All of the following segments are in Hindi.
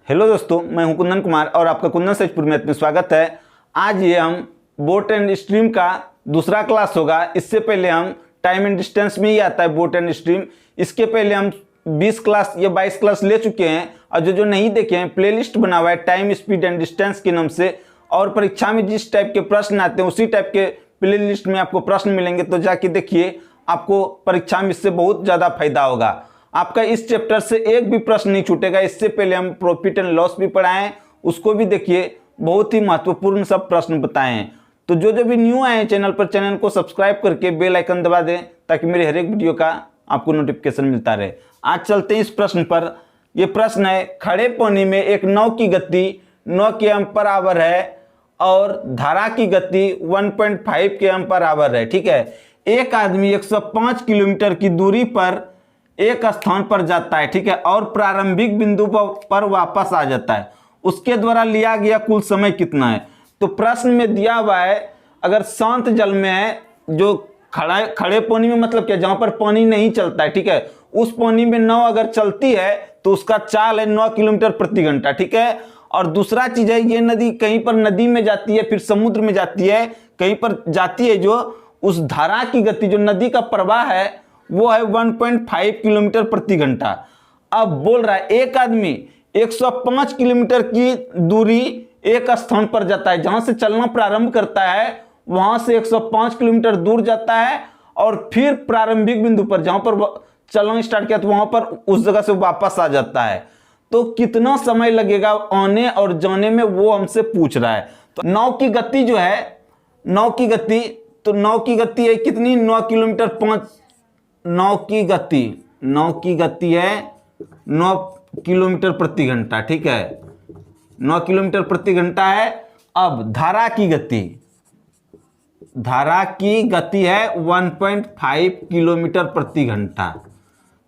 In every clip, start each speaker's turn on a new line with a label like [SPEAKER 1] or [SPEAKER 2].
[SPEAKER 1] हेलो दोस्तों, मैं हूं कुंदन कुमार और आपका कुंदन सचपुर मैथ में स्वागत है। आज ये हम बोट एंड स्ट्रीम का दूसरा क्लास होगा। इससे पहले हम टाइम एंड डिस्टेंस में ही आता है बोट एंड स्ट्रीम। इसके पहले हम 20 क्लास या 22 क्लास ले चुके हैं और जो नहीं देखे हैं प्लेलिस्ट बना हुआ है टाइम स्पीड एंड डिस्टेंस के नाम से। और परीक्षा में जिस टाइप के प्रश्न आते हैं उसी टाइप के प्लेलिस्ट में आपको प्रश्न मिलेंगे, तो जाके देखिए, आपको परीक्षा में इससे बहुत ज़्यादा फायदा होगा। आपका इस चैप्टर से एक भी प्रश्न नहीं छूटेगा। इससे पहले हम प्रॉफिट एंड लॉस भी पढ़ाएं, उसको भी देखिए, बहुत ही महत्वपूर्ण सब प्रश्न बताए हैं। तो जो भी न्यू आए हैं चैनल पर, चैनल को सब्सक्राइब करके बेल आइकन दबा दें ताकि मेरे हर एक वीडियो का आपको नोटिफिकेशन मिलता रहे। आज चलते हैं इस प्रश्न पर। यह प्रश्न है, खड़े पानी में एक नाव की गति 9 km पर आवर है और धारा की गति 1.5 km पर आवर है। ठीक है, एक आदमी 105 किलोमीटर की दूरी पर एक स्थान पर जाता है, ठीक है, और प्रारंभिक बिंदु पर वापस आ जाता है। उसके द्वारा लिया गया कुल समय कितना है? तो प्रश्न में दिया हुआ है, अगर शांत जल में है, जो खड़े पानी में मतलब क्या, जहां पर पानी नहीं चलता है, ठीक है, उस पानी में नाव अगर चलती है तो उसका चाल है 9 किलोमीटर प्रति घंटा। ठीक है, और दूसरा चीज है, ये नदी कहीं पर नदी में जाती है, फिर समुद्र में जाती है, कहीं पर जाती है, जो उस धारा की गति, जो नदी का प्रवाह है, वो है 1.5 किलोमीटर प्रति घंटा। अब बोल रहा है एक आदमी 105 किलोमीटर की दूरी एक स्थान पर जाता है, जहां से चलना प्रारंभ करता है वहां से 105 किलोमीटर दूर जाता है और फिर प्रारंभिक बिंदु पर जहां पर चलना स्टार्ट किया तो वहां पर उस जगह से वापस आ जाता है। तो कितना समय लगेगा आने और जाने में, वो हमसे पूछ रहा है। तो नाव की गति जो है, नाव की गति, तो नाव की गति है कितनी? 9 किलोमीटर 5, नाव की गति है 9 किलोमीटर प्रति घंटा। ठीक है, 9 किलोमीटर प्रति घंटा है। अब धारा की गति है 1.5 किलोमीटर प्रति घंटा।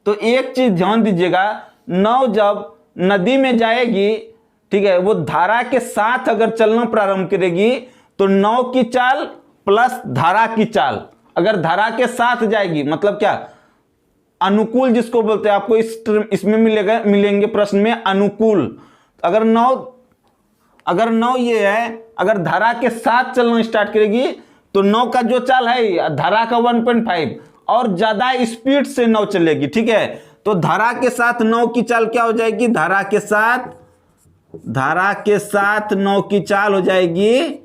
[SPEAKER 1] तो एक चीज ध्यान दीजिएगा, नाव जब नदी में जाएगी, ठीक है, वो धारा के साथ अगर चलना प्रारंभ करेगी तो नाव की चाल प्लस धारा की चाल, अगर धारा के साथ जाएगी, मतलब क्या, अनुकूल जिसको बोलते हैं, आपको इसमें मिलेंगे प्रश्न में अनुकूल। अगर नाव ये है, अगर धारा के साथ चलना स्टार्ट करेगी तो नाव का जो चाल है धारा का 1.5 और ज्यादा स्पीड से नाव चलेगी। ठीक है, तो धारा के साथ नाव की चाल क्या हो जाएगी? धारा के साथ नाव की चाल हो जाएगी,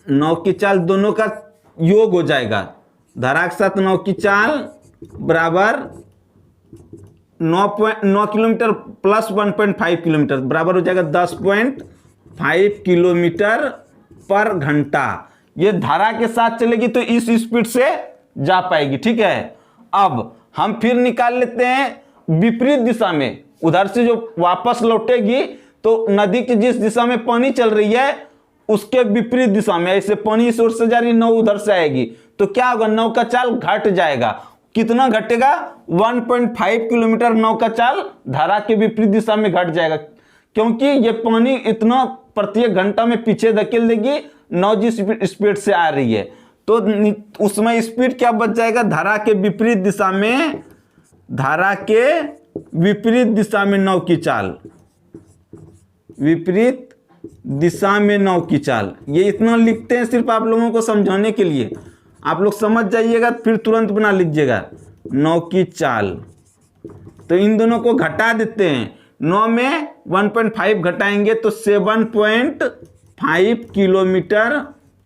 [SPEAKER 1] नाव की चाल दोनों का योग हो जाएगा। धारा के साथ नाव की चाल बराबर 9 किलोमीटर प्लस 1.5 किलोमीटर बराबर हो जाएगा 10.5 किलोमीटर पर घंटा। ये धारा के साथ चलेगी तो इस स्पीड से जा पाएगी। ठीक है, अब हम फिर निकाल लेते हैं विपरीत दिशा में, उधर से जो वापस लौटेगी तो नदी की जिस दिशा में पानी चल रही है उसके विपरीत दिशा में, ऐसे पानी इस ओर से जा रही, नाव उधर से आएगी, तो क्या होगा? नाव का चाल घट जाएगा। कितना घटेगा? 1.5 किलोमीटर नाव का चाल धारा के विपरीत दिशा में घट जाएगा, क्योंकि ये पानी इतना प्रत्येक घंटा में पीछे धकेल देगी नाव जिस स्पीड से आ रही है। तो उसमें स्पीड क्या बच जाएगा? धारा के विपरीत दिशा में नाव की चाल, विपरीत दिशा में नाव की चाल। ये इतना लिखते हैं सिर्फ आप लोगों को समझाने के लिए, आप लोग समझ जाइएगा फिर तुरंत बना लीजिएगा। नाव की चाल, तो इन दोनों को घटा देते हैं, 9 में 1.5 घटाएंगे तो 7.5 किलोमीटर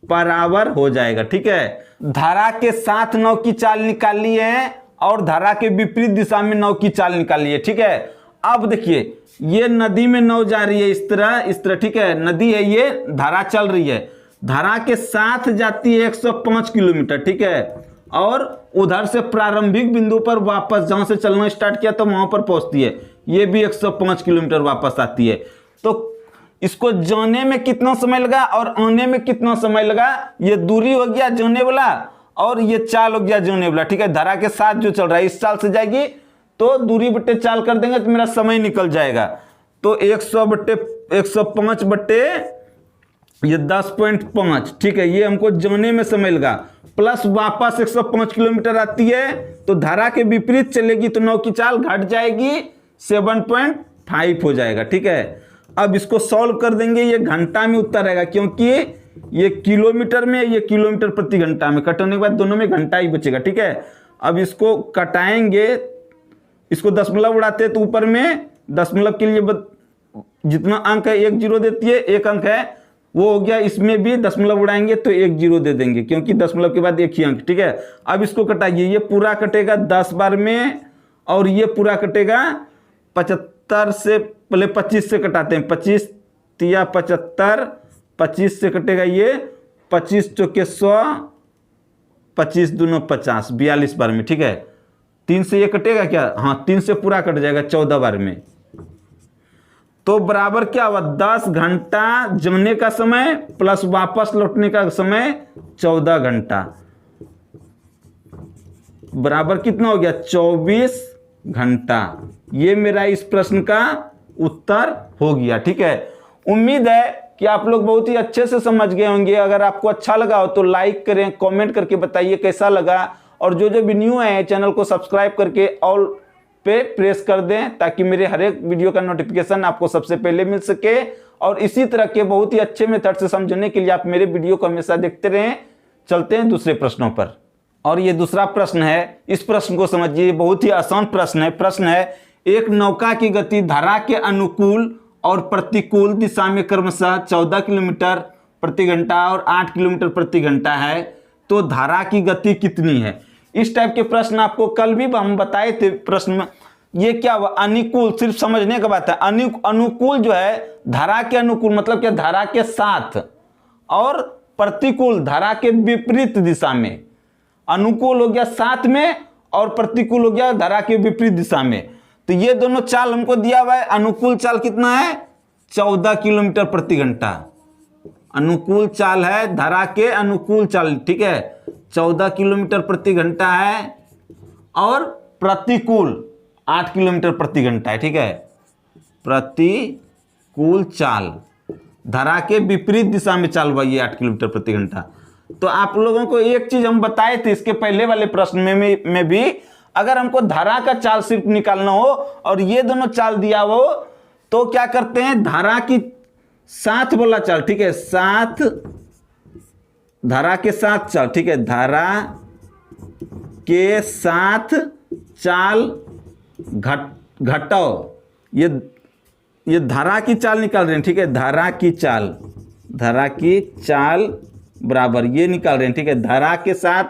[SPEAKER 1] पर आवर हो जाएगा। ठीक है, धारा के साथ नाव की चाल निकाली है और धारा के विपरीत दिशा में नाव की चाल निकाली है। ठीक है, अब देखिए, ये नदी में नाव जा रही है इस तरह, ठीक है, नदी है, ये धारा चल रही है, धारा के साथ जाती है 105 किलोमीटर। ठीक है, और उधर से प्रारंभिक बिंदु पर वापस, जहां से चलना स्टार्ट किया तो वहां पर पहुंचती है, ये भी 105 किलोमीटर वापस आती है। तो इसको जाने में कितना समय लगा और आने में कितना समय लगा? ये दूरी हो गया जाने वाला और ये चाल हो गया जाने वाला। ठीक है, धारा के साथ जो चल रहा है इस चाल से जाएगी तो दूरी बट्टे चाल कर देंगे तो मेरा समय निकल जाएगा। तो 105 बट्टे ये 10.5, ठीक है, ये हमको जाने में समय लगा, प्लस वापस 105 किलोमीटर आती है तो धारा के विपरीत चलेगी तो नाव की चाल घट जाएगी 5 हो जाएगा। ठीक है, अब इसको सॉल्व कर देंगे, ये घंटा में उत्तर रहेगा क्योंकि ये किलोमीटर में, ये किलोमीटर प्रति घंटा में, कटने के बाद दोनों में घंटा ही बचेगा। ठीक है, अब इसको कटाएंगे, इसको दशमलव उड़ाते हैं तो ऊपर में दशमलव के लिए जितना अंक है 1 0 देती है, 1 अंक है वो हो गया, इसमें भी दशमलव उड़ाएंगे तो 1 0 दे देंगे क्योंकि दशमलव के बाद 1 ही अंक। ठीक है, अब इसको कटाइए, ये पूरा कटेगा 10 बार में और ये पूरा कटेगा 75 से, पहले 25 से कटाते हैं, 25 तिया 75, 25 से कटेगा ये 25 चौके 100, 25 दूनो 50, 42 बार में। ठीक है, 3 से ये कटेगा क्या, हाँ 3 से पूरा कट जाएगा 14 बार में। तो बराबर क्या हुआ, 10 घंटा जमने का समय प्लस वापस लौटने का समय 14 घंटा, बराबर कितना हो गया 24 घंटा। ये मेरा इस प्रश्न का उत्तर हो गया। ठीक है, उम्मीद है कि आप लोग बहुत ही अच्छे से समझ गए होंगे। अगर आपको अच्छा लगा हो तो लाइक करें, कमेंट करके बताइए कैसा लगा, और जो भी न्यू है चैनल को सब्सक्राइब करके ऑल पे प्रेस कर दें ताकि मेरे हर एक वीडियो का नोटिफिकेशन आपको सबसे पहले मिल सके। और इसी तरह के बहुत ही अच्छे मेथड से समझने के लिए आप मेरे वीडियो को हमेशा देखते रहें। चलते हैं दूसरे प्रश्नों पर, और ये दूसरा प्रश्न है, इस प्रश्न को समझिए, बहुत ही आसान प्रश्न है। प्रश्न है, एक नौका की गति धारा के अनुकूल और प्रतिकूल दिशा में क्रमशः 14 किलोमीटर प्रति घंटा और 8 किलोमीटर प्रति घंटा है, तो धारा की गति कितनी है। इस टाइप के प्रश्न आपको कल भी हम बताए थे। प्रश्न में ये क्या हुआ, अनुकूल, सिर्फ समझने का बात है। अनुकूल जो है धारा के अनुकूल मतलब क्या, धारा के साथ, और प्रतिकूल धारा के विपरीत दिशा में। अनुकूल हो गया साथ में और प्रतिकूल हो गया धारा के विपरीत दिशा में। तो ये दोनों चाल हमको दिया हुआ है। अनुकूल चाल कितना है, 14 किलोमीटर प्रति घंटा। अनुकूल चाल है, धारा के अनुकूल चाल, ठीक है, 14 किलोमीटर प्रति घंटा है, और प्रतिकूल 8 किलोमीटर प्रति घंटा है। ठीक है, प्रतिकूल चाल, धारा के विपरीत दिशा में चाल हुआ ये 8 किलोमीटर प्रति घंटा। तो आप लोगों को एक चीज हम बताए थे इसके पहले वाले प्रश्न में भी, अगर हमको धारा का चाल सिर्फ निकालना हो और ये दोनों चाल दिया हो तो क्या करते हैं, धारा की साथ बोला चाल, ठीक है, साथ, धारा के साथ चाल, ठीक है, धारा के साथ चाल घटाओ, ये धारा की चाल निकाल रहे हैं। ठीक है, धारा की चाल बराबर ये निकाल रहे हैं। ठीक है, धारा के साथ,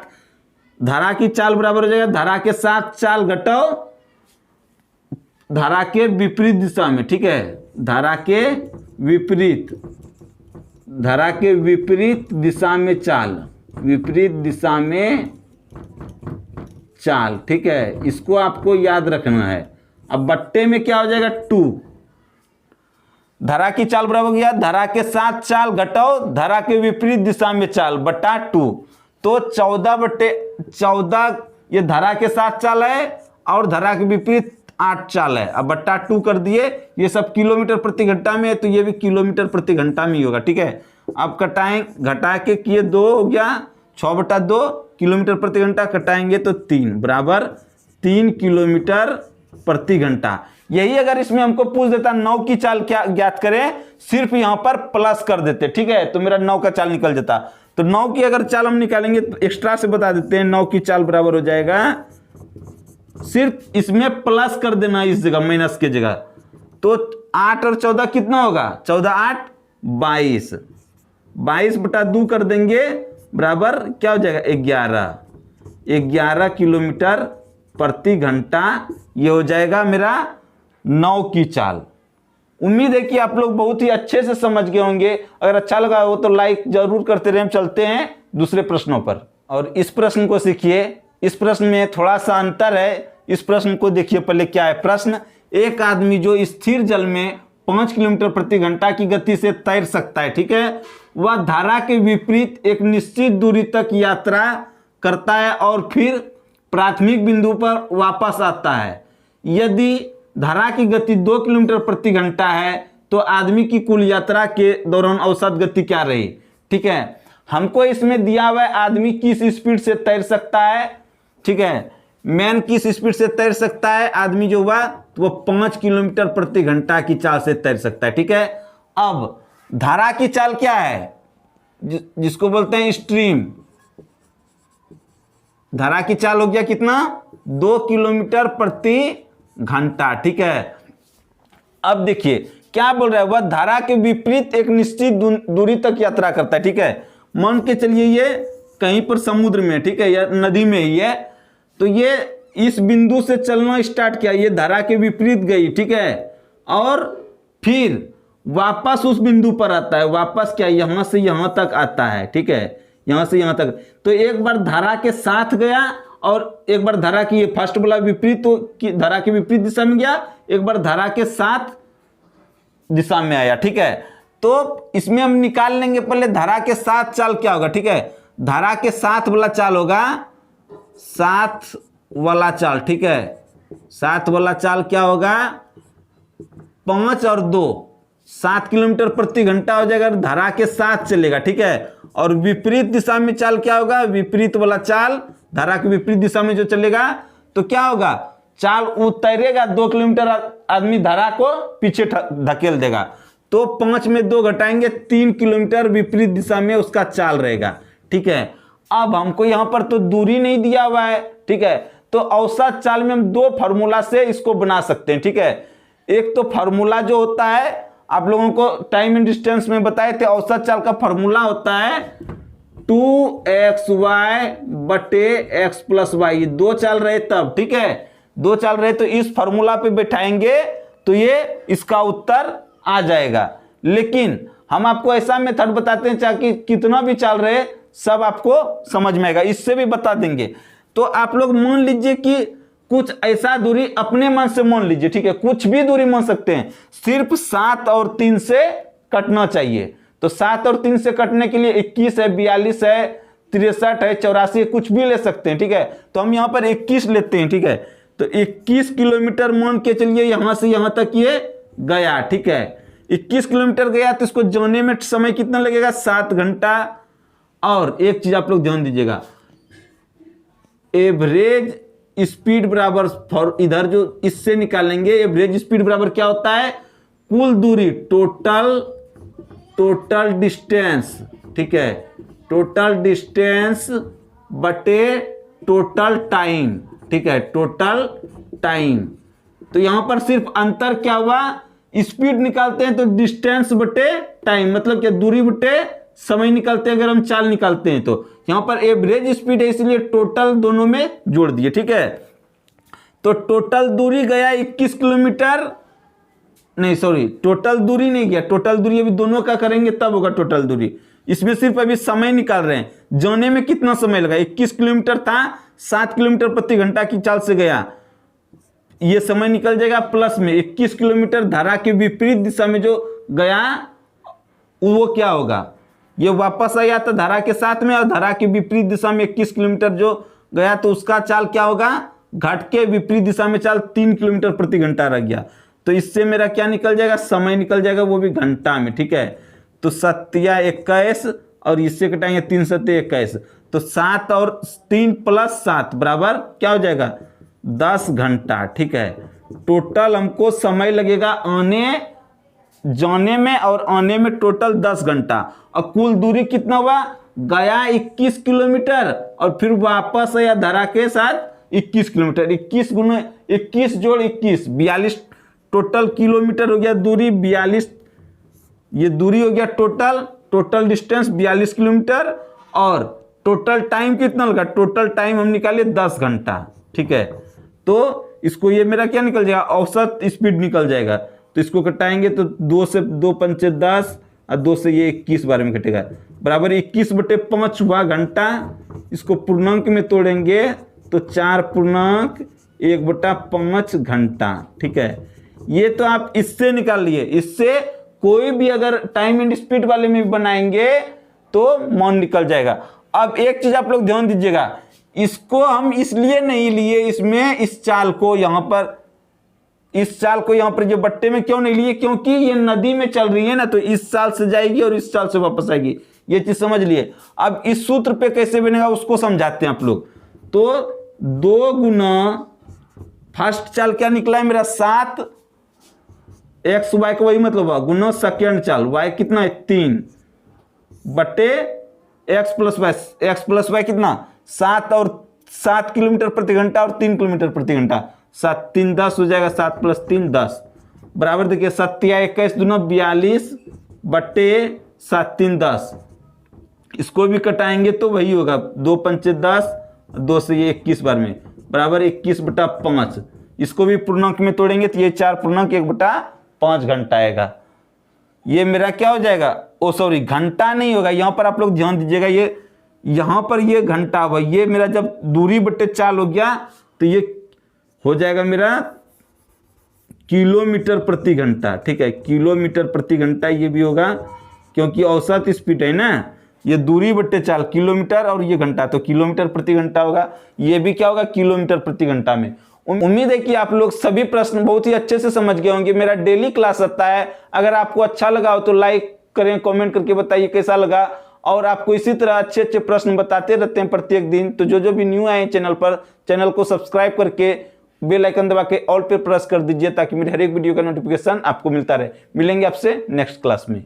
[SPEAKER 1] धारा की चाल बराबर हो जाएगा धारा के साथ चाल घटाओ धारा के विपरीत दिशा में। ठीक है, धारा के विपरीत दिशा में चाल, विपरीत दिशा में चाल। ठीक है, इसको आपको याद रखना है। अब बट्टे में क्या हो जाएगा, 2, धारा की चाल बराबर हो गया धारा के साथ चाल घटाओ धारा के विपरीत दिशा में चाल बटा 2। तो 14/14 ये धारा के साथ चाल है और धारा के विपरीत 8 चाल है। अब बट्टा 2 कर दिए, ये सब किलोमीटर प्रति घंटा में है तो ये भी किलोमीटर प्रति घंटा में ही होगा। ठीक है, अब घटा के किए 2 हो गया, 6/2 किलोमीटर प्रति घंटा, कटाएंगे तो 3 बराबर 3 किलोमीटर प्रति घंटा। यही अगर इसमें हमको पूछ देता 9 की चाल क्या ज्ञात करें, सिर्फ यहां पर प्लस कर देते। ठीक है, तो मेरा 9 का चाल निकल जाता। तो 9 की अगर चाल हम निकालेंगे तो एक्स्ट्रा से बता देते हैं, 9 की चाल बराबर हो जाएगा, सिर्फ इसमें प्लस कर देना इस जगह, माइनस की जगह। तो 8 और 14 कितना होगा, 14 8 22, 22/2 कर देंगे बराबर क्या हो जाएगा, 11 किलोमीटर प्रति घंटा। ये हो जाएगा मेरा 9 की चाल। उम्मीद है कि आप लोग बहुत ही अच्छे से समझ गए होंगे। अगर अच्छा लगा हो तो लाइक जरूर करते रहें। चलते हैं दूसरे प्रश्नों पर, और इस प्रश्न को सीखिए। इस प्रश्न में थोड़ा सा अंतर है, इस प्रश्न को देखिए पहले क्या है प्रश्न। एक आदमी जो स्थिर जल में 5 किलोमीटर प्रति घंटा की गति से तैर सकता है, ठीक है, वह धारा के विपरीत एक निश्चित दूरी तक यात्रा करता है और फिर प्राथमिक बिंदु पर वापस आता है। यदि धारा की गति 2 किलोमीटर प्रति घंटा है तो आदमी की कुल यात्रा के दौरान औसत गति क्या रही। ठीक है, हमको इसमें दिया हुआ है आदमी किस स्पीड से तैर सकता है। ठीक है, मैन किस स्पीड से तैर सकता है, आदमी जो हुआ तो वो 5 किलोमीटर प्रति घंटा की चाल से तैर सकता है। ठीक है, अब धारा की चाल क्या है, जिसको बोलते हैं स्ट्रीम। धारा की चाल हो गया कितना, 2 किलोमीटर प्रति घंटा। ठीक है, अब देखिए क्या बोल रहा है, वह धारा के विपरीत एक निश्चित दूरी तक यात्रा करता है। ठीक है, मान के चलिए ये कहीं पर समुद्र में, ठीक है, या नदी में ही है, तो ये इस बिंदु से चलना स्टार्ट किया, ये धारा के विपरीत गई। ठीक है, और फिर वापस उस बिंदु पर आता है, वापस क्या यहां से यहां तक आता है। ठीक है, यहां से यहां तक, तो एक बार धारा के साथ गया और एक बार धारा की, ये फर्स्ट वाला विपरीत, तो धारा के विपरीत दिशा में गया, एक बार धारा के साथ दिशा में आया। ठीक है, तो इसमें हम निकाल लेंगे पहले धारा के साथ चाल क्या होगा। ठीक है, धारा के साथ वाला चाल होगा, साथ वाला चाल। ठीक है, साथ वाला चाल क्या होगा, 5 और 2 7 किलोमीटर प्रति घंटा हो जाएगा, धारा के साथ चलेगा। ठीक है, और विपरीत दिशा में चाल क्या होगा, विपरीत वाला चाल, धारा के विपरीत दिशा में जो चलेगा तो क्या होगा, चाल उतरेगा 2 किलोमीटर, आदमी धारा को पीछे धकेल देगा, तो 5 में 2 घटाएंगे, 3 किलोमीटर विपरीत दिशा में उसका चाल रहेगा। ठीक है, अब हमको यहां पर तो दूरी नहीं दिया हुआ है। ठीक है, तो औसत चाल में हम 2 फार्मूला से इसको बना सकते हैं। ठीक है, एक तो फार्मूला जो होता है, आप लोगों को टाइम एंड डिस्टेंस में बताए थे, औसत चाल का फार्मूला होता है 2xy बटे x प्लस वाई, 2 चाल रहे तब। ठीक है, 2 चाल रहे तो इस फार्मूला पे बैठाएंगे तो ये इसका उत्तर आ जाएगा। लेकिन हम आपको ऐसा मेथड बताते हैं चाहे कितना भी चाल रहे सब आपको समझ में आएगा, इससे भी बता देंगे। तो आप लोग मान लीजिए कि कुछ ऐसा दूरी अपने मन से मान लीजिए। ठीक है, कुछ भी दूरी मान सकते हैं, सिर्फ 7 और 3 से कटना चाहिए। तो 7 और 3 से कटने के लिए 21 है, 42 है, 63 है, 84 है, कुछ भी ले सकते हैं। ठीक है, तो हम यहाँ पर 21 लेते हैं। ठीक है, तो 21 किलोमीटर मान के चलिए यहां से यहां तक ये गया। ठीक है, 21 किलोमीटर गया तो इसको जाने में समय कितना लगेगा, 7 घंटा। और एक चीज आप लोग ध्यान दीजिएगा, एवरेज स्पीड बराबर, फॉर इधर जो इससे निकालेंगे, एवरेज स्पीड बराबर क्या होता है, कुल दूरी, टोटल डिस्टेंस। ठीक है, टोटल डिस्टेंस बटे टोटल टाइम। ठीक है, टोटल टाइम। तो यहां पर सिर्फ अंतर क्या हुआ, स्पीड निकालते हैं तो डिस्टेंस बटे टाइम, मतलब क्या दूरी बटे समय निकालते हैं। अगर हम चाल निकालते हैं तो यहां पर एवरेज स्पीड है, इसलिए टोटल दोनों में जोड़ दिए। ठीक है, तो टोटल दूरी गया 21 किलोमीटर, नहीं सॉरी, टोटल दूरी नहीं गया, टोटल दूरी अभी दोनों का करेंगे तब होगा टोटल दूरी। इसमें सिर्फ अभी समय निकाल रहे हैं, जाने में कितना समय लगा, 21 किलोमीटर था, 7 किलोमीटर प्रति घंटा की चाल से गया, ये समय निकल जाएगा, प्लस में 21 किलोमीटर धारा के विपरीत दिशा में जो गया वो क्या होगा, ये वापस आया था धारा के साथ में, और धारा के विपरीत दिशा में 21 किलोमीटर जो गया तो उसका चाल क्या होगा, घट के विपरीत दिशा में चाल 3 किलोमीटर प्रति घंटा रह गया। तो इससे मेरा क्या निकल जाएगा, समय निकल जाएगा, वो भी घंटा में। ठीक है, तो 7 और इससे कटाएंगे 3 7 21, तो 7 और 3 प्लस 7 बराबर क्या हो जाएगा, 10 घंटा। ठीक है, टोटल हमको समय लगेगा जाने में और आने में टोटल 10 घंटा, और कुल दूरी कितना हुआ, गया 21 किलोमीटर और फिर वापस आया धारा के साथ 21 किलोमीटर, 21 गुना 21 जोड़ 21, 42 टोटल किलोमीटर हो गया दूरी, 42 ये दूरी हो गया टोटल डिस्टेंस 42 किलोमीटर, और टोटल टाइम कितना लगा, टोटल टाइम हम निकाले 10 घंटा। ठीक है, तो इसको ये मेरा क्या निकल जाएगा, औसत स्पीड निकल जाएगा। तो इसको कटाएंगे तो 2 से 2 पंचे 10 और 2 से ये 21 बार में कटेगा, बराबर 21 बटे 5 हुआ घंटा। इसको पूर्णांक में तोड़ेंगे तो 4 पूर्णांक 1/5 घंटा। ठीक है, ये तो आप इससे निकाल लिए, इससे कोई भी अगर टाइम एंड स्पीड वाले में बनाएंगे तो मान निकल जाएगा। अब एक चीज आप लोग ध्यान दीजिएगा, इसको हम इसलिए नहीं लिए, इसमें इस चाल को यहां पर जो बट्टे में क्यों नहीं लिए, क्योंकि ये नदी में चल रही है ना, तो इस चाल से जाएगी और इस चाल से वापस आएगी, ये चीज समझ लिए। अब इस सूत्र पे कैसे बनेगा उसको समझाते हैं आप लोग। तो 2 गुना फर्स्ट चाल क्या निकला है मेरा 7, एक्स वाई का वही मतलब हुआ, गुना सेकेंड चाल वाई कितना है 3 बटे एक्स प्लस वाई कितना 7, और 7 किलोमीटर प्रति घंटा और 3 किलोमीटर प्रति घंटा, 7 3 10 हो जाएगा, 7 + 3 10 बराबर देखिए 7 या 21 दूना 42 बटे 7 3 10, इसको भी कटाएंगे तो वही होगा 2 पंचे 10, 2 से ये 21 बार में बराबर 21/5, इसको भी पूर्णांक में तोड़ेंगे तो ये 4 पूर्णांक 1/5 घंटा आएगा। ये मेरा क्या हो जाएगा, ओ सॉरी घंटा नहीं होगा, यहाँ पर आप लोग ध्यान दीजिएगा, ये यहाँ पर ये घंटा हुआ, ये मेरा जब दूरी बटे चाल हो गया तो ये हो जाएगा मेरा किलोमीटर प्रति घंटा। ठीक है, किलोमीटर प्रति घंटा ये भी होगा क्योंकि औसत स्पीड है ना, ये दूरी बट्टे चाल किलोमीटर और ये घंटा, तो किलोमीटर प्रति घंटा होगा, ये भी क्या होगा किलोमीटर प्रति घंटा में। उम्मीद है कि आप लोग सभी प्रश्न बहुत ही अच्छे से समझ गए होंगे। मेरा डेली क्लास आता है, अगर आपको अच्छा लगा हो तो लाइक करें, कमेंट करके बताइए कैसा लगा, और आपको इसी तरह अच्छे अच्छे प्रश्न बताते रहते हैं प्रत्येक दिन। तो जो भी न्यू आए चैनल पर, चैनल को सब्सक्राइब करके बेल आइकन दबा के ऑल पे प्रेस कर दीजिए ताकि मेरे हर एक वीडियो का नोटिफिकेशन आपको मिलता रहे। मिलेंगे आपसे नेक्स्ट क्लास में।